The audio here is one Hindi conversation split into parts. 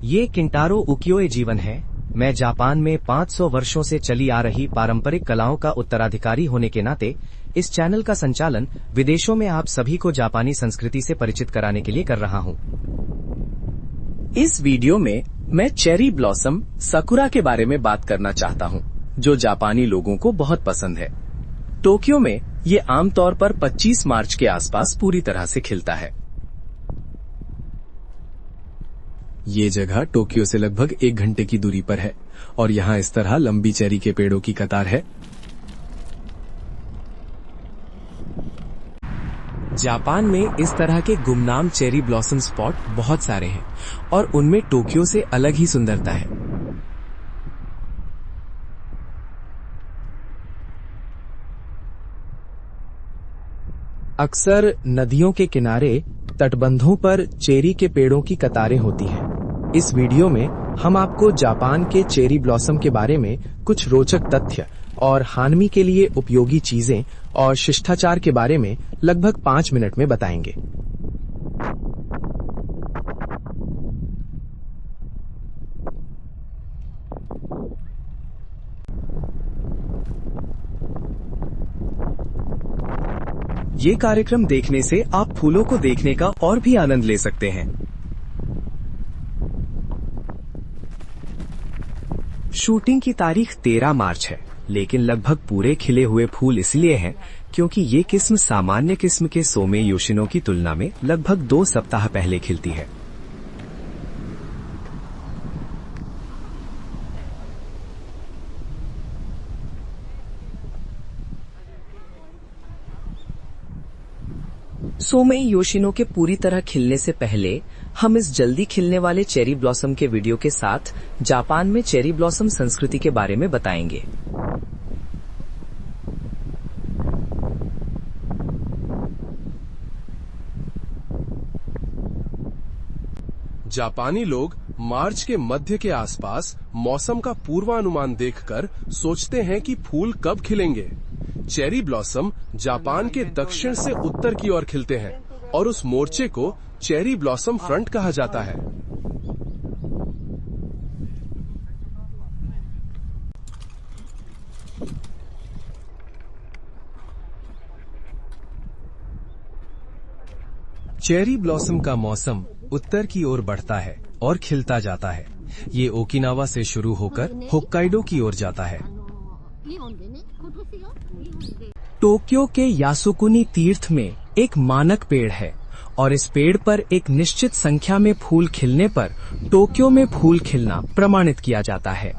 ये किंटारो उकियोए जीवन है। मैं जापान में 500 वर्षों से चली आ रही पारंपरिक कलाओं का उत्तराधिकारी होने के नाते इस चैनल का संचालन विदेशों में आप सभी को जापानी संस्कृति से परिचित कराने के लिए कर रहा हूँ। इस वीडियो में मैं चेरी ब्लॉसम सकुरा के बारे में बात करना चाहता हूँ, जो जापानी लोगों को बहुत पसंद है। टोक्यो में ये आमतौर पर 25 मार्च के आसपास पूरी तरह से खिलता है। ये जगह टोक्यो से लगभग 1 घंटे की दूरी पर है और यहाँ इस तरह लंबी चेरी के पेड़ों की कतार है। जापान में इस तरह के गुमनाम चेरी ब्लॉसम स्पॉट बहुत सारे हैं और उनमें टोक्यो से अलग ही सुंदरता है। अक्सर नदियों के किनारे तटबंधों पर चेरी के पेड़ों की कतारें होती हैं। इस वीडियो में हम आपको जापान के चेरी ब्लॉसम के बारे में कुछ रोचक तथ्य और हानमी के लिए उपयोगी चीजें और शिष्टाचार के बारे में लगभग 5 मिनट में बताएंगे। ये कार्यक्रम देखने से आप फूलों को देखने का और भी आनंद ले सकते हैं। शूटिंग की तारीख 13 मार्च है, लेकिन लगभग पूरे खिले हुए फूल इसलिए हैं क्योंकि ये किस्म सामान्य किस्म के सोमे योशिनो की तुलना में लगभग 2 सप्ताह पहले खिलती है। सोमे योशिनो के पूरी तरह खिलने से पहले हम इस जल्दी खिलने वाले चेरी ब्लॉसम के वीडियो के साथ जापान में चेरी ब्लॉसम संस्कृति के बारे में बताएंगे। जापानी लोग मार्च के मध्य के आसपास मौसम का पूर्वानुमान देखकर सोचते हैं कि फूल कब खिलेंगे। चेरी ब्लॉसम जापान के दक्षिण से उत्तर की ओर खिलते हैं और उस मोर्चे को चेरी ब्लॉसम फ्रंट कहा जाता है। चेरी ब्लॉसम का मौसम उत्तर की ओर बढ़ता है और खिलता जाता है। ये ओकिनावा से शुरू होकर होक्काइडो की ओर जाता है। टोक्यो के यासुकुनी तीर्थ में एक मानक पेड़ है और इस पेड़ पर एक निश्चित संख्या में फूल खिलने पर टोक्यो में फूल खिलना प्रमाणित किया जाता है।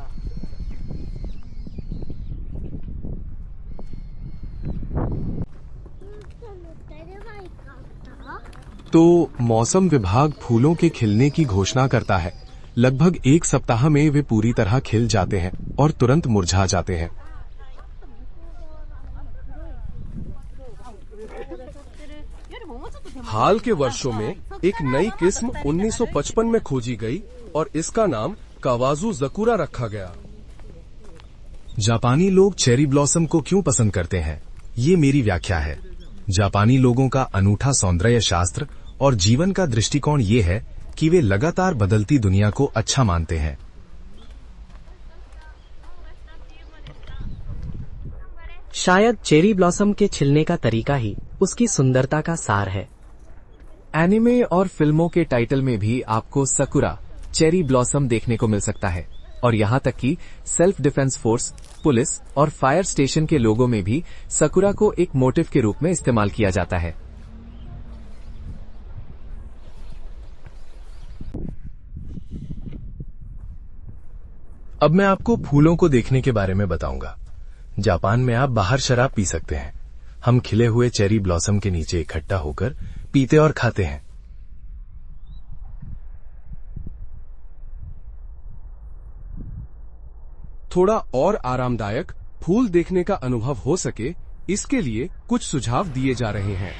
तो मौसम विभाग फूलों के खिलने की घोषणा करता है। लगभग 1 सप्ताह में वे पूरी तरह खिल जाते हैं और तुरंत मुरझा जाते हैं। हाल के वर्षों में एक नई किस्म 1955 में खोजी गई और इसका नाम कावाजू ज़कुरा रखा गया। जापानी लोग चेरी ब्लॉसम को क्यों पसंद करते हैं, ये मेरी व्याख्या है। जापानी लोगों का अनूठा सौंदर्य शास्त्र और जीवन का दृष्टिकोण ये है कि वे लगातार बदलती दुनिया को अच्छा मानते हैं। शायद चेरी ब्लॉसम के खिलने का तरीका ही उसकी सुंदरता का सार है। एनिमे और फिल्मों के टाइटल में भी आपको सकुरा, चेरी ब्लॉसम देखने को मिल सकता है और यहाँ तक कि सेल्फ डिफेंस फोर्स, पुलिस और फायर स्टेशन के लोगों में भी सकुरा को एक मोटिव के रूप में इस्तेमाल किया जाता है। अब मैं आपको फूलों को देखने के बारे में बताऊंगा। जापान में आप बाहर शराब पी सकते हैं। हम खिले हुए चेरी ब्लॉसम के नीचे इकट्ठा होकर पीते और खाते हैं। थोड़ा और आरामदायक फूल देखने का अनुभव हो सके, इसके लिए कुछ सुझाव दिए जा रहे हैं।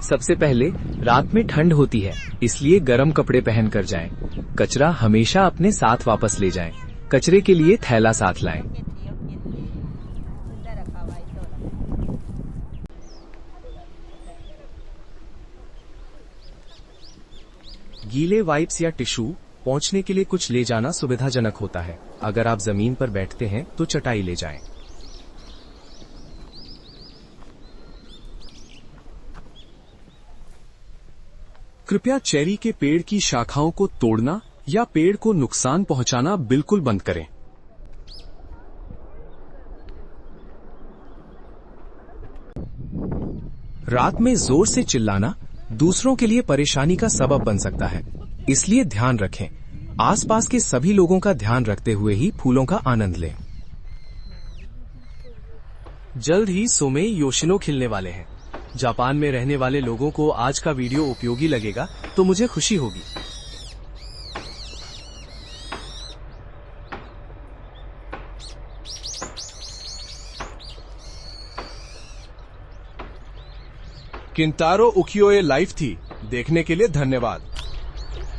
सबसे पहले, रात में ठंड होती है, इसलिए गर्म कपड़े पहनकर जाएं। कचरा हमेशा अपने साथ वापस ले जाएं। कचरे के लिए थैला साथ लाएं। गीले वाइप्स या टिश्यू पहुंचने के लिए कुछ ले जाना सुविधाजनक होता है। अगर आप जमीन पर बैठते हैं तो चटाई ले जाएं। कृपया चेरी के पेड़ की शाखाओं को तोड़ना या पेड़ को नुकसान पहुंचाना बिल्कुल बंद करें। रात में जोर से चिल्लाना दूसरों के लिए परेशानी का सबब बन सकता है, इसलिए ध्यान रखें। आसपास के सभी लोगों का ध्यान रखते हुए ही फूलों का आनंद लें। जल्द ही सोमेई योशिनो खिलने वाले हैं। जापान में रहने वाले लोगों को आज का वीडियो उपयोगी लगेगा तो मुझे खुशी होगी। किंतारो उकियोए लाइव थी। देखने के लिए धन्यवाद।